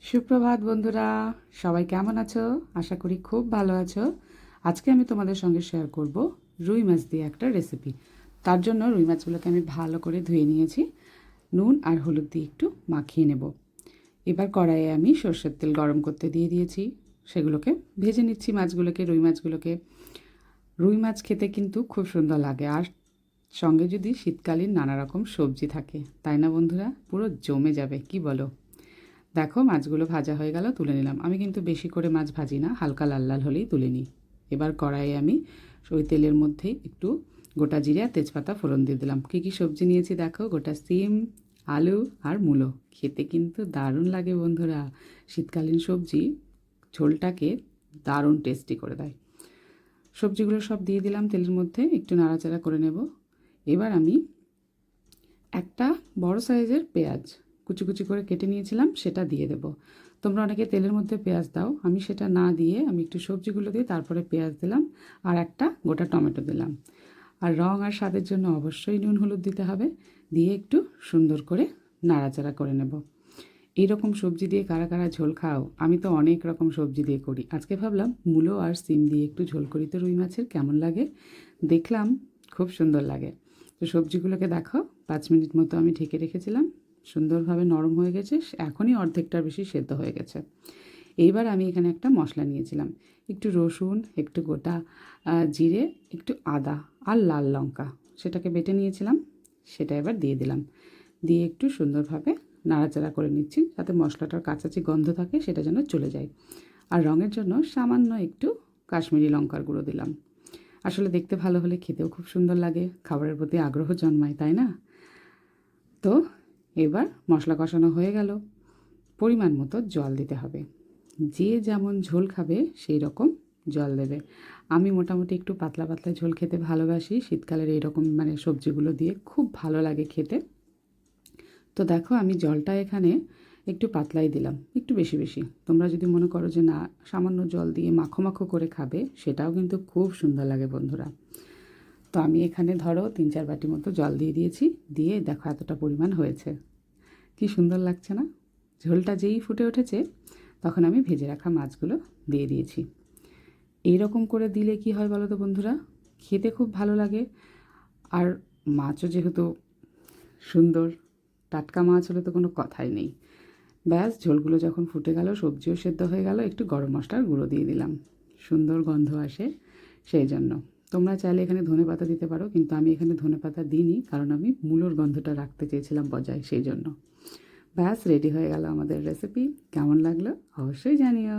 সুপ্রভাত বন্ধুরা, সবাই কেমন আছো? আশা করি খুব ভালো আছো। আজকে আমি তোমাদের সঙ্গে শেয়ার করব রুই মাছ দিয়ে একটা রেসিপি। তার জন্য রুই মাছগুলোকে আমি ভালো করে ধুয়ে নিয়েছি, নুন আর হলুদ দিয়ে একটু মাখিয়ে নেব। এবার কড়াইয়ে আমি সর্ষের তেল গরম করতে দিয়ে দিয়েছি, সেগুলোকে ভেজে নিচ্ছি মাছগুলোকে, রুই মাছগুলোকে। রুই মাছ খেতে কিন্তু খুব সুন্দর লাগে, আর সঙ্গে যদি শীতকালীন নানা রকম সবজি থাকে, তাই না বন্ধুরা? পুরো জমে যাবে, কি বলো? দেখো মাছগুলো ভাজা হয়ে গেল, তুলে নিলাম। আমি কিন্তু বেশি করে মাছ ভাজি না, হালকা লাল লাল হলেই তুলে নিই। এবার কড়াইয়ে আমি ওই তেলের মধ্যেই একটু গোটা জিরে আর তেজপাতা ফোড়ন দিয়ে দিলাম। কী কী সবজি নিয়েছি দেখো, গোটা সিম, আলু আর মূলো। খেতে কিন্তু দারুণ লাগে বন্ধুরা। শীতকালীন সবজি ঝোলটাকে দারুণ টেস্টি করে দেয়। সবজিগুলো সব দিয়ে দিলাম তেলের মধ্যে, একটু নাড়াচাড়া করে নেব। এবার আমি একটা বড় সাইজের পেঁয়াজ কুচি কুচি করে কেটে নিয়েছিলাম, সেটা দিয়ে দেব। তোমরা অনেকে তেলের মধ্যে পেঁয়াজ দাও, আমি সেটা না দিয়ে আমি একটু সবজিগুলো দিয়ে তারপরে পেঁয়াজ দিলাম, আর একটা গোটা টমেটো দিলাম। আর রং আর স্বাদের জন্য অবশ্যই নুন হলুদ দিতে হবে। দিয়ে একটু সুন্দর করে নাড়াচাড়া করে নেব। এইরকম সবজি দিয়ে কারা কারা ঝোল খাও? আমি তো অনেক রকম সবজি দিয়ে করি, আজকে ভাবলাম মূলো আর সিম দিয়ে একটু ঝোল করি তো রুই মাছের, কেমন লাগে? দেখলাম খুব সুন্দর লাগে। তো সবজিগুলোকে দেখো 5 মিনিট মতো আমি ঢেকে রেখেছিলাম, সুন্দরভাবে নরম হয়ে গেছে, এখনই অর্ধেকটার বেশি সেদ্ধ হয়ে গেছে। এইবার আমি এখানে একটা মশলা নিয়েছিলাম, একটু রসুন, একটু গোটা জিরে, একটু আদা আর লাল লঙ্কা, সেটাকে বেটে নিয়েছিলাম, সেটা এবার দিয়ে দিলাম। দিয়ে একটু সুন্দরভাবে নাড়াচাড়া করে নিচ্ছি, যাতে মশলাটার কাছাকাছি গন্ধ থাকে সেটা যেন চলে যায়। আর রঙের জন্য সামান্য একটু কাশ্মীরি লঙ্কার গুঁড়ো দিলাম। আসলে দেখতে ভালো হলে খেতেও খুব সুন্দর লাগে, খাবারের প্রতি আগ্রহ জন্মায়, তাই না? তো এবার মশলা কষানো হয়ে গেল, পরিমাণ মতো জল দিতে হবে। যে যেমন ঝোল খাবে সেই রকম জল দেবে। আমি মোটামুটি একটু পাতলা পাতলা ঝোল খেতে ভালোবাসি, শীতকালের এইরকম মানে সবজিগুলো দিয়ে খুব ভালো লাগে খেতে। তো দেখো আমি জলটা এখানে একটু পাতলাই দিলাম, একটু বেশি বেশি। তোমরা যদি মনে করো যে না সামান্য জল দিয়ে মাখো মাখো করে খাবে, সেটাও কিন্তু খুব সুন্দর লাগে বন্ধুরা। তো আমি এখানে ধরো 3-4 বাটি মতো জল দিয়ে দিয়েছি, দিয়ে দেখো এতটা পরিমাণ হয়েছে। কি সুন্দর লাগছে না? ঝোলটা যেই ফুটে উঠেছে তখন আমি ভেজে রাখা মাছগুলো দিয়ে দিয়েছি। এই রকম করে দিলে কি হয় বলো তো বন্ধুরা, খেতে খুব ভালো লাগে। আর মাছও যেহেতু সুন্দর, টাটকা মাছ হলে তো কোনো কথাই নেই। ব্যাস ঝোলগুলো যখন ফুটে গেল, সবজিও সেদ্ধ হয়ে গেল, একটু গরম মশলার গুঁড়ো দিয়ে দিলাম, সুন্দর গন্ধ আসে সেই জন্য। তোমরা চাইলে এখানে ধনেপাতা দিতে পারো, কিন্তু আমি এখানে ধনেপাতা দিইনি, কারণ আমি মূলোর গন্ধটা রাখতে চেয়েছিলাম বজায়, সেই জন্য। ব্যাস রেডি হয়ে গেল আমাদের রেসিপি। কেমন লাগলো অবশ্যই জানিও।